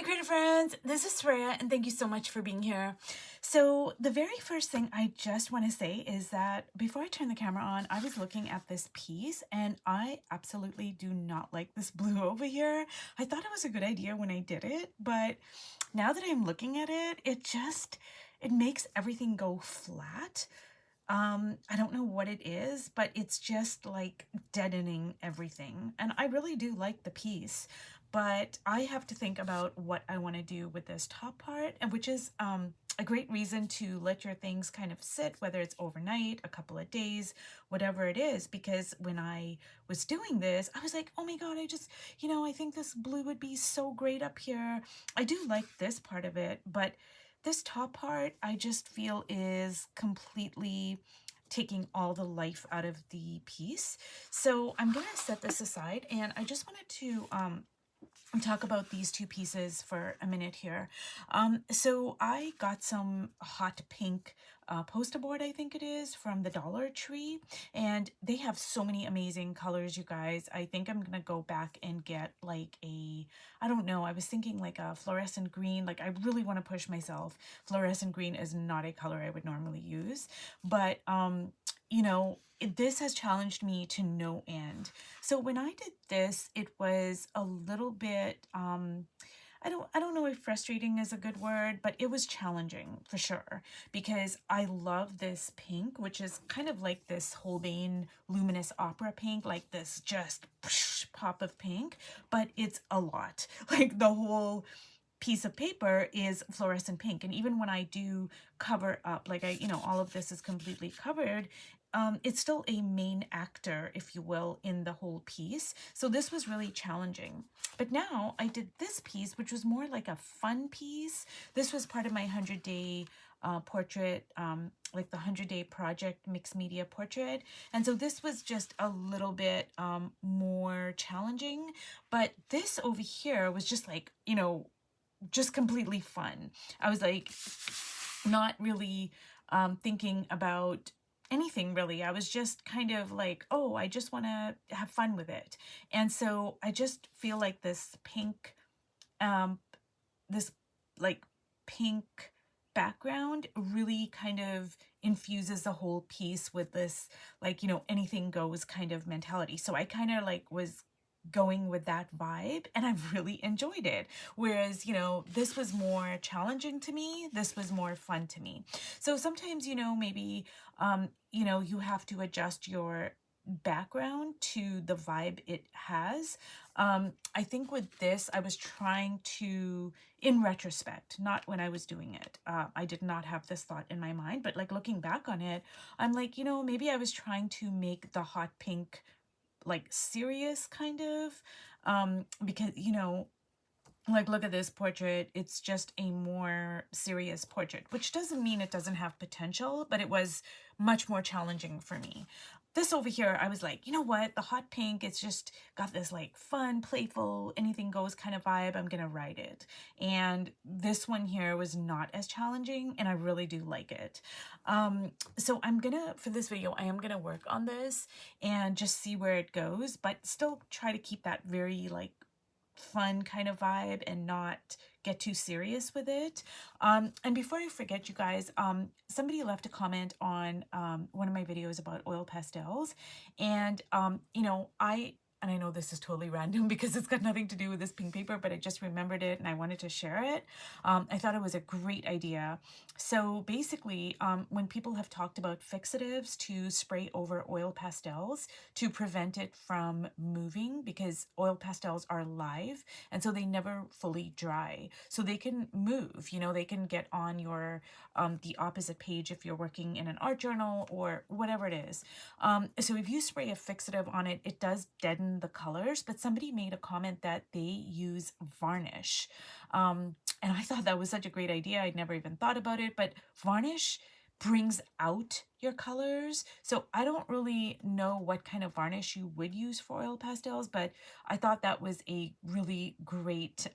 creative friends, this is Freya and thank you so much for being here. So the very first thing I just want to say is that before I turn the camera on, I was looking at this piece and I absolutely do not like this blue over here. I thought it was a good idea when I did it, but now that I'm looking at it, it makes everything go flat. I don't know what it is, but it's just like deadening everything. And I really do like the piece, but I have to think about what I want to do with this top part, and which is a great reason to let your things kind of sit, whether it's overnight, a couple of days, whatever it is, because when I was doing this, I was like, oh my God, I think this blue would be so great up here. I do like this part of it, but this top part, I just feel is completely taking all the life out of the piece. So I'm going to set this aside, and I just wanted to talk about these two pieces for a minute here. So I got some hot pink poster board, I think it is, from the Dollar Tree, and they have so many amazing colors, you guys. I think I'm gonna go back and get like I don't know, I was thinking like a fluorescent green. Like I really want to push myself. Fluorescent green is not a color I would normally use, but this has challenged me to no end. So when I did this, it was a little bit, I don't know if frustrating is a good word, but it was challenging for sure, because I love this pink, which is kind of like this Holbein luminous opera pink, like this just pop of pink, but it's a lot. Like the whole piece of paper is fluorescent pink. And even when I do cover up, like all of this is completely covered, it's still a main actor, if you will, in the whole piece. So this was really challenging. But now I did this piece, which was more like a fun piece. This was part of my 100-day portrait, like the 100-day project mixed media portrait. And so this was just a little bit more challenging. But this over here was just like, just completely fun. I was like not really thinking about anything really. I was just kind of like, oh, I just want to have fun with it. And so I just feel like this pink, this like pink background really kind of infuses the whole piece with this, like, anything goes kind of mentality. So I kind of like was going with that vibe, and I really enjoyed it. Whereas, this was more challenging to me. This was more fun to me. So sometimes, maybe, you have to adjust your background to the vibe it has. I think with this, I was trying to, in retrospect, not when I was doing it, I did not have this thought in my mind, but like looking back on it, I'm like, maybe I was trying to make the hot pink like serious kind of, because like look at this portrait, it's just a more serious portrait, which doesn't mean it doesn't have potential, but it was much more challenging for me. This over here, I was like, you know what, the hot pink, it's just got this like fun, playful, anything goes kind of vibe. I'm gonna write it. And this one here was not as challenging, and I really do like it. So for this video, I am gonna work on this and just see where it goes, but still try to keep that very like fun kind of vibe and not get too serious with it. And before I forget, you guys, somebody left a comment on one of my videos about oil pastels, and I know this is totally random because it's got nothing to do with this pink paper, but I just remembered it and I wanted to share it. I thought it was a great idea. So basically, when people have talked about fixatives to spray over oil pastels to prevent it from moving, because oil pastels are live and so they never fully dry. So they can move, they can get on your the opposite page if you're working in an art journal or whatever it is. So if you spray a fixative on it, it does deaden the colors, but somebody made a comment that they use varnish. And I thought that was such a great idea. I'd never even thought about it, but varnish brings out your colors. So I don't really know what kind of varnish you would use for oil pastels, but I thought that was a really great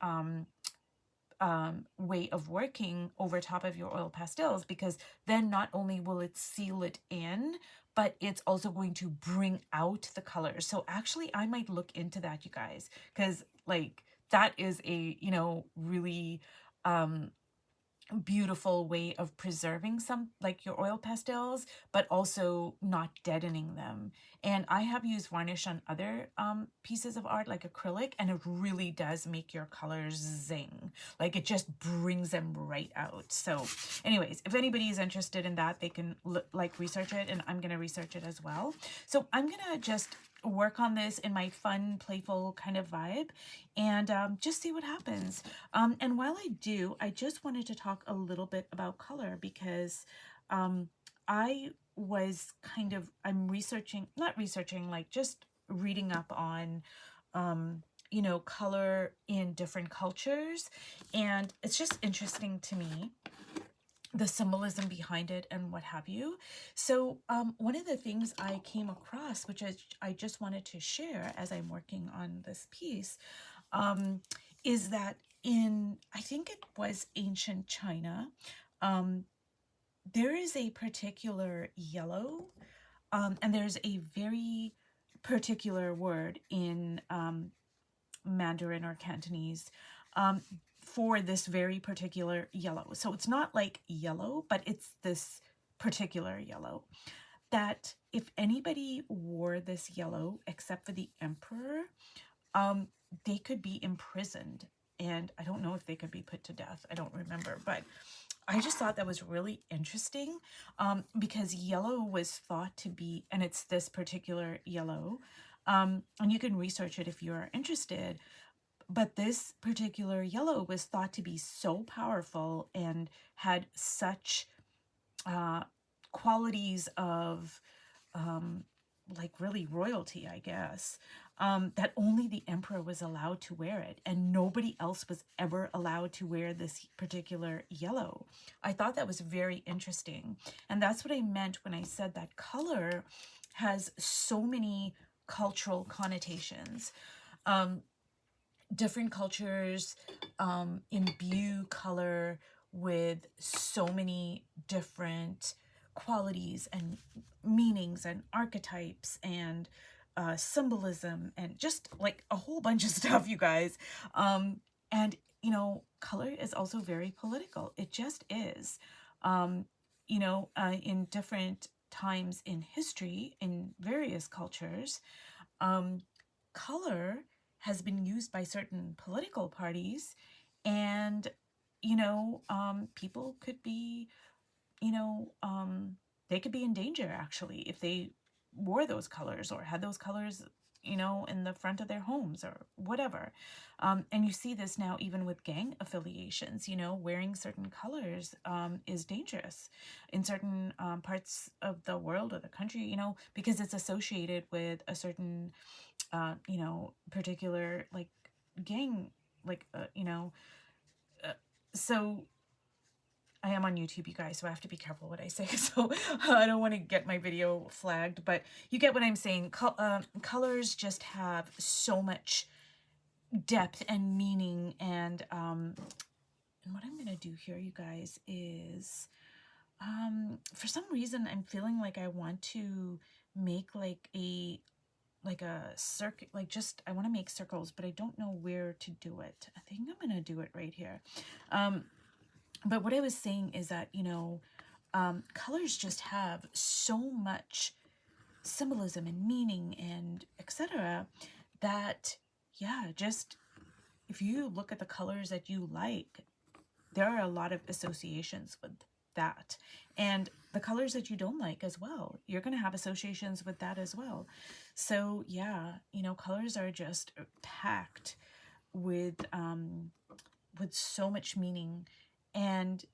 way of working over top of your oil pastels, because then not only will it seal it in, but it's also going to bring out the colors. So actually I might look into that, you guys, because like that is a, you know, really um, beautiful way of preserving some like your oil pastels, but also not deadening them. And I have used varnish on other pieces of art like acrylic, and it really does make your colors zing. Like it just brings them right out. So anyways, if anybody is interested in that, they can like research it, and I'm gonna research it as well. So I'm gonna just work on this in my fun, playful kind of vibe, and just see what happens. And while I do, I just wanted to talk a little bit about color because I was kind of, I'm researching, not researching, like just reading up on, you know, color in different cultures. And it's just interesting to me, the symbolism behind it and what have you. So one of the things I came across, which I just wanted to share as I'm working on this piece, is that in, I think it was ancient China, there is a particular yellow, and there's a very particular word in Mandarin or Cantonese for this very particular yellow. So it's not like yellow, but it's this particular yellow that if anybody wore this yellow except for the emperor, they could be imprisoned. And I don't know if they could be put to death. I don't remember, but I just thought that was really interesting, because yellow was thought to be, and it's this particular yellow, and you can research it if you're interested, but this particular yellow was thought to be so powerful and had such qualities of like really royalty, I guess, that only the emperor was allowed to wear it, and nobody else was ever allowed to wear this particular yellow. I thought that was very interesting, and that's what I meant when I said that color has so many cultural connotations. Different cultures imbue color with so many different qualities and meanings and archetypes and symbolism and just like a whole bunch of stuff, you guys. And, you know, color is also very political. It just is. You know, in different times in history, in various cultures, color has been used by certain political parties, and you know, people could be, you know, they could be in danger actually if they wore those colors or had those colors, you know, in the front of their homes or whatever. And you see this now even with gang affiliations. You know, wearing certain colors is dangerous in certain parts of the world or the country, you know, because it's associated with a certain you know, particular like gang, like, you know, uh, so I am on YouTube, you guys, so I have to be careful what I say. So I don't want to get my video flagged, but you get what I'm saying. Colors just have so much depth and meaning. And what I'm going to do here, you guys, is for some reason, I'm feeling like I want to make like a circle, like just I want to make circles, but I don't know where to do it. I think I'm gonna do it right here. But what I was saying is that, you know, colors just have so much symbolism and meaning and etc. that, yeah, just if you look at the colors that you like, there are a lot of associations with that. And the colors that you don't like as well, you're going to have associations with that as well. So yeah, you know, colors are just packed with so much meaning. And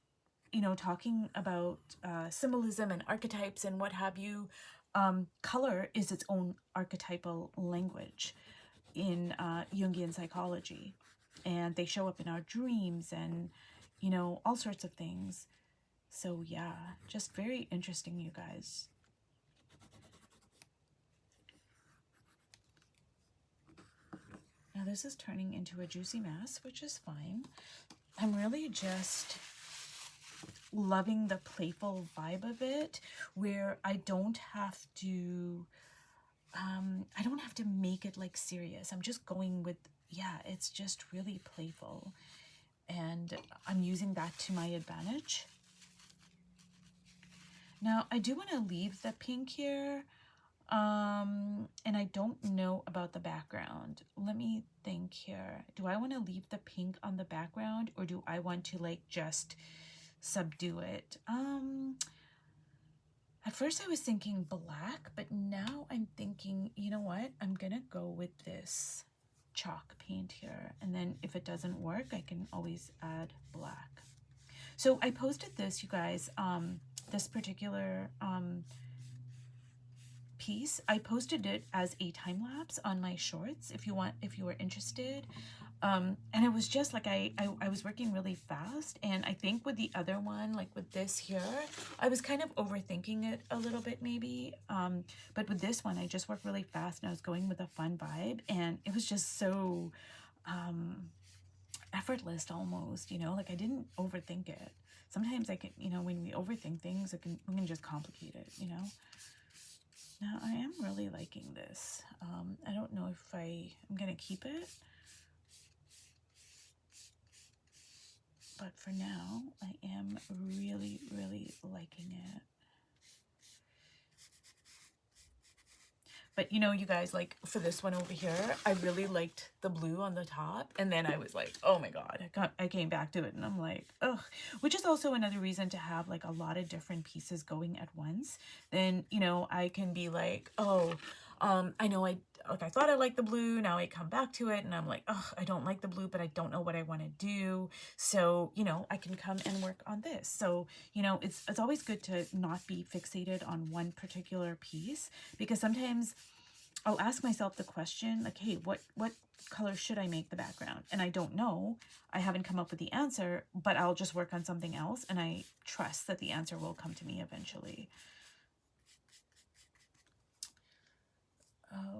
you know, talking about symbolism and archetypes and what have you, color is its own archetypal language in Jungian psychology, and they show up in our dreams and, you know, all sorts of things. So yeah, just very interesting, you guys. Now this is turning into a juicy mess, which is fine. I'm really just loving the playful vibe of it, where I don't have to make it like serious. I'm just going with yeah, it's just really playful. And I'm using that to my advantage. Now, I do want to leave the pink here. And I don't know about the background. Let me think here. Do I want to leave the pink on the background, or do I want to like just subdue it? At first I was thinking black, but now I'm thinking, you know what? I'm gonna go with this chalk paint here. And then if it doesn't work, I can always add black. So I posted this, you guys, this particular piece. I posted it as a time lapse on my shorts if you were interested. And it was just like I was working really fast, and I think with the other one, like with this here, I was kind of overthinking it a little bit maybe. But with this one, I just worked really fast and I was going with a fun vibe, and it was just so effortless almost, you know, like I didn't overthink it. Sometimes I can, you know, when we overthink things, we can just complicate it, you know. Now I am really liking this. I don't know if I'm gonna keep it, but for now I am really, really liking it. But you know, you guys, like for this one over here, I really liked the blue on the top. And then I was like, oh my God, I came back to it and I'm like, ugh, which is also another reason to have like a lot of different pieces going at once. Then, you know, I can be like, oh, I know I thought I liked the blue. Now I come back to it and I'm like, oh, I don't like the blue, but I don't know what I want to do. So, you know, I can come and work on this. So, you know, it's always good to not be fixated on one particular piece, because sometimes I'll ask myself the question like, hey, what color should I make the background? And I don't know. I haven't come up with the answer, but I'll just work on something else and I trust that the answer will come to me eventually.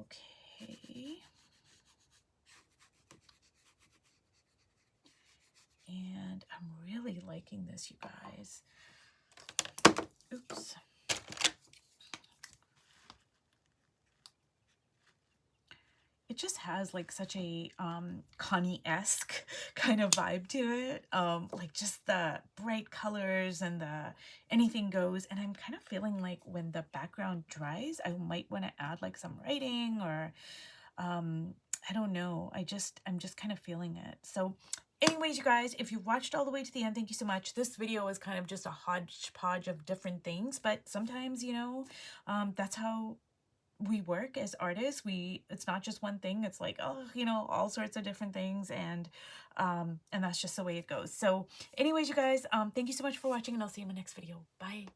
Okay. And I'm really liking this, you guys. Oops. It just has like such a Connie-esque kind of vibe to it. Like just the bright colors and the anything goes. And I'm kind of feeling like when the background dries, I might want to add like some writing or I don't know. I'm just kind of feeling it. So anyways, you guys, if you've watched all the way to the end, thank you so much. This video is kind of just a hodgepodge of different things, but sometimes, you know, that's how we work as artists. It's not just one thing. It's like, oh, you know, all sorts of different things, and that's just the way it goes. So anyways, you guys, thank you so much for watching, and I'll see you in my next video. Bye.